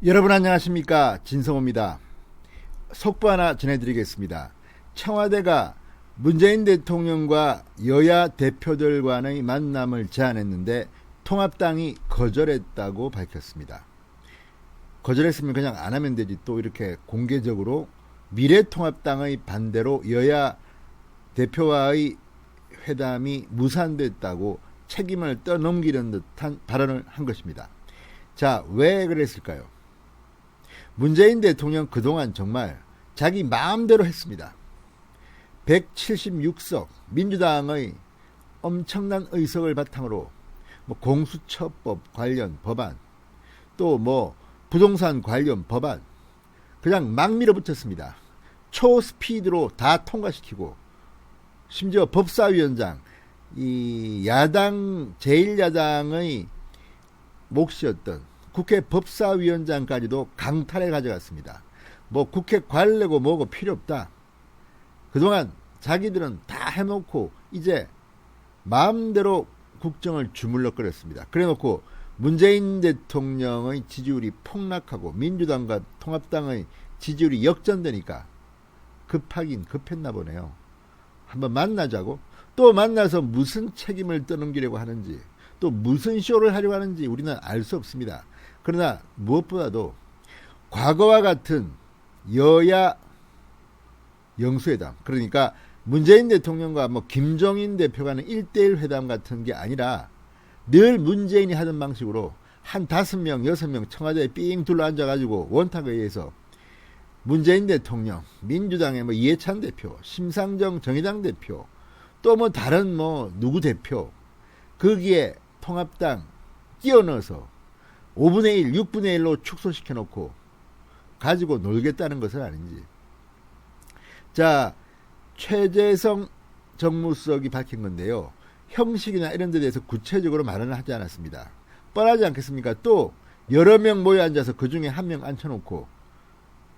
여러분 안녕하십니까, 진성호입니다. 속보 하나 전해드리겠습니다. 청와대가 문재인 대통령과 여야 대표들과의 만남을 제안했는데 통합당이 거절했다고 밝혔습니다. 거절했으면 그냥 안 하면 되지, 또 이렇게 공개적으로 미래통합당의 반대로 여야 대표와의 회담이 무산됐다고 책임을 떠넘기는 듯한 발언을 한 것입니다. 자, 왜 그랬을까요? 문재인 대통령 그동안 정말 자기 마음대로 했습니다. 176석 민주당의 엄청난 의석을 바탕으로 공수처법 관련 법안, 또 부동산 관련 법안 그냥 막 밀어붙였습니다. 초스피드로 다 통과시키고, 심지어 법사위원장, 이 야당 제1야당의 몫이었던 국회 법사위원장까지도 강탈해 가져갔습니다. 국회 관례고 뭐고 필요 없다. 그동안 자기들은 다 해놓고 이제 마음대로 국정을 주물럭거렸습니다. 그래놓고 문재인 대통령의 지지율이 폭락하고 민주당과 통합당의 지지율이 역전되니까 급하긴 급했나 보네요. 한번 만나자고, 또 만나서 무슨 책임을 떠넘기려고 하는지, 또 무슨 쇼를 하려고 하는지 우리는 알 수 없습니다. 그러나 무엇보다도 과거와 같은 여야 영수회담, 그러니까 문재인 대통령과 김종인 대표가 하는 1대1 회담 같은 게 아니라 늘 문재인이 하던 방식으로 한 5명, 6명 청와대에 삥 둘러앉아가지고 원탁에 의해서 문재인 대통령, 민주당의 이해찬 대표, 심상정 정의당 대표, 또 다른 누구 대표, 거기에 통합당 끼워 넣어서 5분의 1, 6분의 1로 축소시켜 놓고 가지고 놀겠다는 것은 아닌지. 자, 최재성 정무수석이 밝힌 건데요. 형식이나 이런 데 대해서 구체적으로 말은 하지 않았습니다. 뻔하지 않겠습니까? 또 여러 명 모여 앉아서 그 중에 한 명 앉혀놓고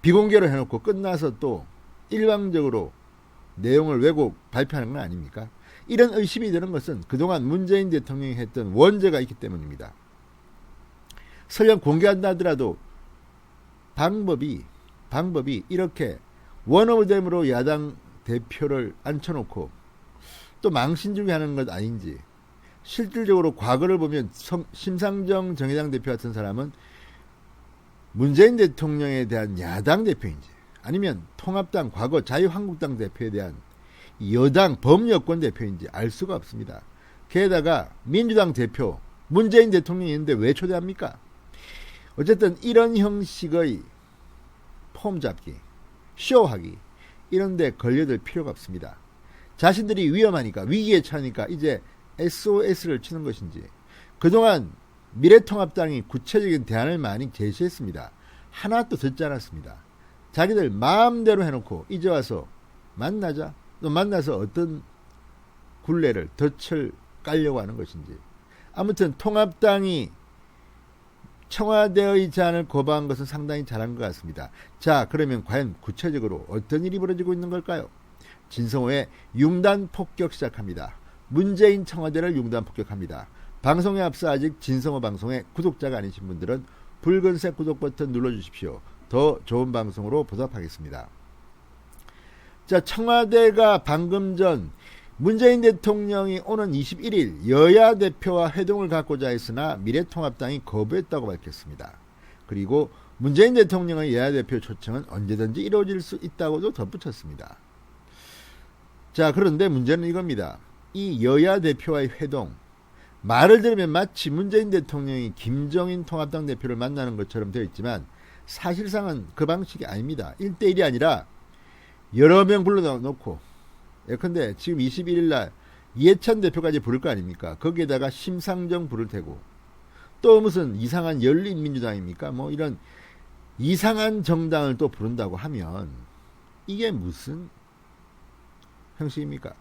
비공개로 해놓고 끝나서 또 일방적으로 내용을 왜곡 발표하는 건 아닙니까? 이런 의심이 드는 것은 그동안 문재인 대통령이 했던 원죄가 있기 때문입니다. 설령 공개한다 하더라도 방법이 이렇게 원오브댐으로 야당 대표를 앉혀놓고 또 망신주기 하는 것 아닌지. 실질적으로 과거를 보면 심상정 정의당 대표 같은 사람은 문재인 대통령에 대한 야당 대표인지, 아니면 통합당 과거 자유한국당 대표에 대한 여당 범여권 대표인지 알 수가 없습니다. 게다가 민주당 대표 문재인 대통령이 있는데 왜 초대합니까? 어쨌든 이런 형식의 폼 잡기, 쇼하기, 이런 데 걸려들 필요가 없습니다. 자신들이 위험하니까, 위기에 처하니까 이제 SOS를 치는 것인지. 그동안 미래통합당이 구체적인 대안을 많이 제시했습니다. 하나도 듣지 않았습니다. 자기들 마음대로 해놓고 이제 와서 만나자, 또 만나서 어떤 굴레를 덫을 깔려고 하는 것인지. 아무튼 통합당이 청와대의 제안을 거부한 것은 상당히 잘한 것 같습니다. 자, 그러면 과연 구체적으로 어떤 일이 벌어지고 있는 걸까요? 진성호의 융단 폭격 시작합니다. 문재인 청와대를 융단 폭격합니다. 방송에 앞서 아직 진성호 방송의 구독자가 아니신 분들은 붉은색 구독 버튼 눌러주십시오. 더 좋은 방송으로 보답하겠습니다. 자, 청와대가 방금 전 문재인 대통령이 오는 21일 여야 대표와 회동을 갖고자 했으나 미래통합당이 거부했다고 밝혔습니다. 그리고 문재인 대통령의 여야 대표 초청은 언제든지 이루어질 수 있다고도 덧붙였습니다. 자, 그런데 문제는 이겁니다. 이 여야 대표와의 회동, 말을 들으면 마치 문재인 대통령이 김종인 통합당 대표를 만나는 것처럼 되어 있지만 사실상은 그 방식이 아닙니다. 1대1이 아니라 여러 명 불러놓고, 예컨대 지금 21일 날 이해찬 대표까지 부를 거 아닙니까? 거기에다가 심상정 부를 테고, 또 무슨 이상한 열린민주당입니까? 이런 이상한 정당을 또 부른다고 하면 이게 무슨 형식입니까?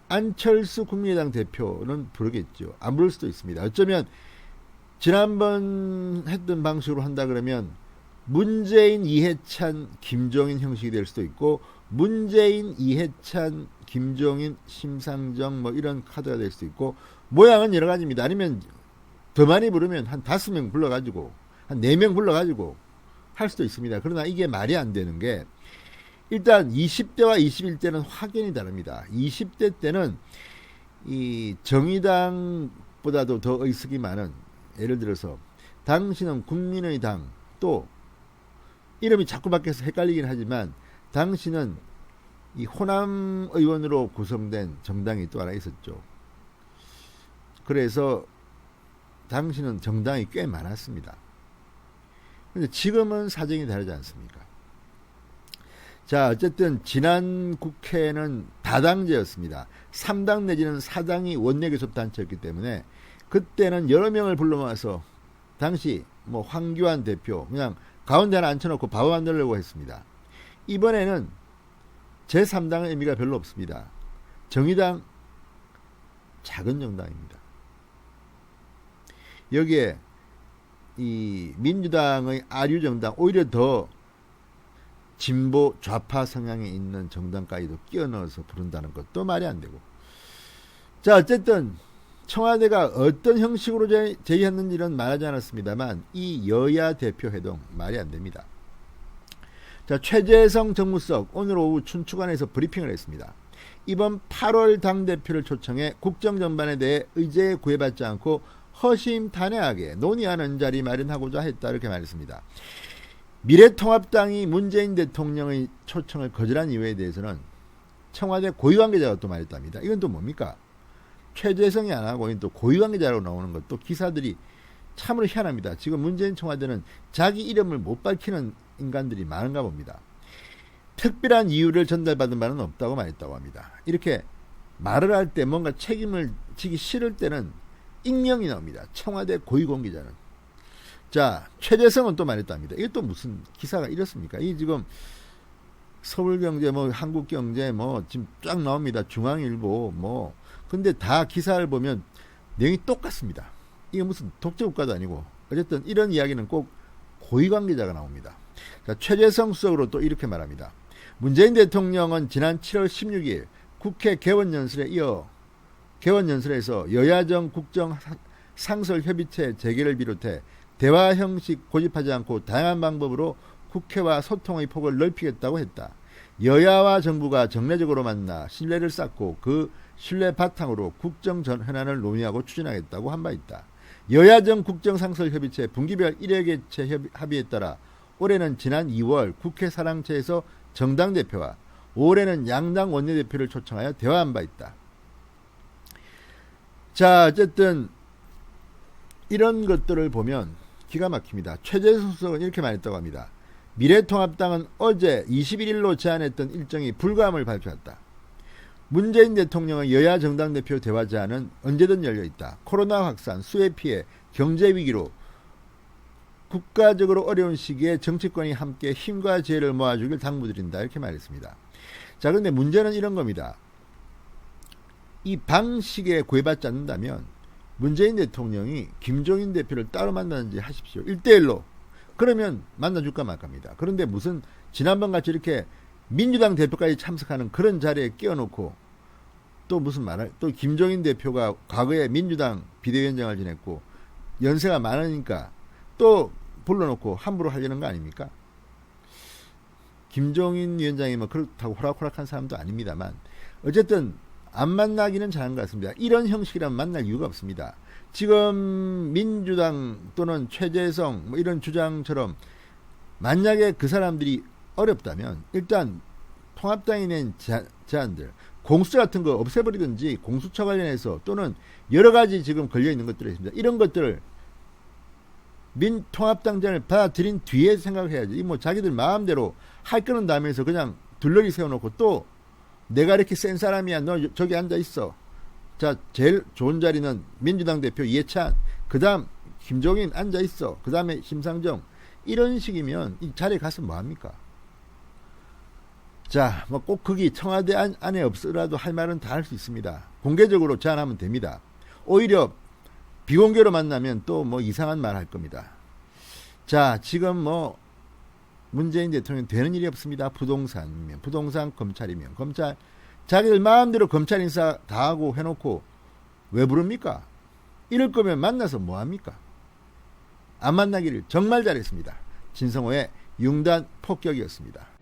안철수 국민의당 대표는 부르겠죠. 안 부를 수도 있습니다. 어쩌면 지난번 했던 방식으로 한다 그러면 문재인, 이해찬, 김종인 형식이 될 수도 있고, 문재인, 이해찬, 김종인, 심상정 이런 카드가 될 수도 있고, 모양은 여러 가지입니다. 아니면 더 많이 부르면 한 5명 불러가지고 한 4명 불러가지고 할 수도 있습니다. 그러나 이게 말이 안 되는 게 일단 20대와 21대는 확연히 다릅니다. 20대 때는 이 정의당보다도 더 의석이 많은, 예를 들어서 당신은 국민의당, 또 이름이 자꾸 바뀌어서 헷갈리긴 하지만 당신은 이 호남 의원으로 구성된 정당이 또 하나 있었죠. 그래서 당신은 정당이 꽤 많았습니다. 근데 지금은 사정이 다르지 않습니까? 자, 어쨌든 지난 국회는 다당제였습니다. 3당 내지는 4당이 원내교섭단체였기 때문에 그때는 여러 명을 불러 모아서 당시 뭐 황교안 대표 그냥 가운데 하나 앉혀놓고 바보 만들려고 했습니다. 이번에는 제3당의 의미가 별로 없습니다. 정의당 작은 정당입니다. 여기에 이 민주당의 아류정당, 오히려 더 진보 좌파 성향이 있는 정당까지도 끼워 넣어서 부른다는 것도 말이 안 되고. 자, 어쨌든 청와대가 어떤 형식으로 제의했는지는 말하지 않았습니다만 이 여야 대표 회동 말이 안 됩니다. 자, 최재성 정무석 오늘 오후 춘추관에서 브리핑을 했습니다. 이번 8월 당대표를 초청해 국정 전반에 대해 의제에 구애받지 않고 허심탄회하게 논의하는 자리 마련하고자 했다, 이렇게 말했습니다. 미래통합당이 문재인 대통령의 초청을 거절한 이유에 대해서는 청와대 고위관계자가 또 말했답니다. 이건 또 뭡니까? 최재성이 안 하고 또 고위관계자로 나오는 것도 기사들이 참으로 희한합니다. 지금 문재인 청와대는 자기 이름을 못 밝히는 인간들이 많은가 봅니다. 특별한 이유를 전달받은 바는 없다고 말했다고 합니다. 이렇게 말을 할 때 뭔가 책임을 지기 싫을 때는 익명이 나옵니다. 청와대 고위관계자는. 자, 최재성은 또 말했답니다. 이게 또 무슨 기사가 이렇습니까? 이 지금 서울경제, 뭐 한국경제, 뭐 지금 쫙 나옵니다. 중앙일보, 뭐. 근데 다 기사를 보면 내용이 똑같습니다. 이게 무슨 독재국가도 아니고. 어쨌든 이런 이야기는 꼭 고위관계자가 나옵니다. 자, 최재성 수석으로 또 이렇게 말합니다. 문재인 대통령은 지난 7월 16일 국회 개원연설에 이어 개원연설에서 여야정 국정 상설 협의체 재개를 비롯해 대화 형식 고집하지 않고 다양한 방법으로 국회와 소통의 폭을 넓히겠다고 했다. 여야와 정부가 정례적으로 만나 신뢰를 쌓고 그 신뢰 바탕으로 국정 전 현안을 논의하고 추진하겠다고 한 바 있다. 여야정 국정상설협의체 분기별 1회 개최 합의에 따라 올해는 지난 2월 국회 사랑채에서 정당 대표와 올해는 양당 원내대표를 초청하여 대화한 바 있다. 자, 어쨌든 이런 것들을 보면 기가 막힙니다. 최재성 수석은 이렇게 말했다고 합니다. 미래통합당은 어제 21일로 제안했던 일정이 불가함을 밝혔다. 문재인 대통령의 여야 정당 대표 대화 제안은 언제든 열려있다. 코로나 확산, 수해 피해, 경제 위기로 국가적으로 어려운 시기에 정치권이 함께 힘과 지혜를 모아주길 당부드린다, 이렇게 말했습니다. 자, 그런데 문제는 이런 겁니다. 이 방식에 구애받지 않는다면 문재인 대통령이 김종인 대표를 따로 만나는지 하십시오. 1대1로. 그러면 만나줄까 말까입니다. 그런데 무슨 지난번같이 이렇게 민주당 대표까지 참석하는 그런 자리에 끼워놓고 또 무슨 말을, 또 김종인 대표가 과거에 민주당 비대위원장을 지냈고 연세가 많으니까 또 불러놓고 함부로 하려는 거 아닙니까? 김종인 위원장이 뭐 그렇다고 호락호락한 사람도 아닙니다만 어쨌든 안 만나기는 잘한 것 같습니다. 이런 형식이라면 만날 이유가 없습니다. 지금 민주당 또는 최재성 뭐 이런 주장처럼 만약에 그 사람들이 어렵다면 일단 통합당이 낸 제안들, 공수처 같은 거 없애버리든지 공수처 관련해서 또는 여러 가지 지금 걸려있는 것들이 있습니다. 이런 것들을 통합당 제안을 받아들인 뒤에 생각을 해야지. 이 뭐 자기들 마음대로 할 거는 다음에서 그냥 둘러리 세워놓고 또 내가 이렇게 센 사람이야, 너 저기 앉아있어. 자, 제일 좋은 자리는 민주당 대표 이해찬, 그 다음 김종인 앉아있어, 그 다음에 심상정. 이런 식이면 이 자리에 가서 뭐합니까? 자, 뭐 꼭 거기 청와대 안에 없으라도 할 말은 다 할 수 있습니다. 공개적으로 제안하면 됩니다. 오히려 비공개로 만나면 또 뭐 이상한 말 할 겁니다. 자, 지금 뭐 문재인 대통령 되는 일이 없습니다. 부동산이면 부동산, 검찰이면 검찰. 자기들 마음대로 검찰 인사 다 하고 해놓고 왜 부릅니까? 이럴 거면 만나서 뭐합니까? 안 만나기를 정말 잘했습니다. 진성호의 융단 폭격이었습니다.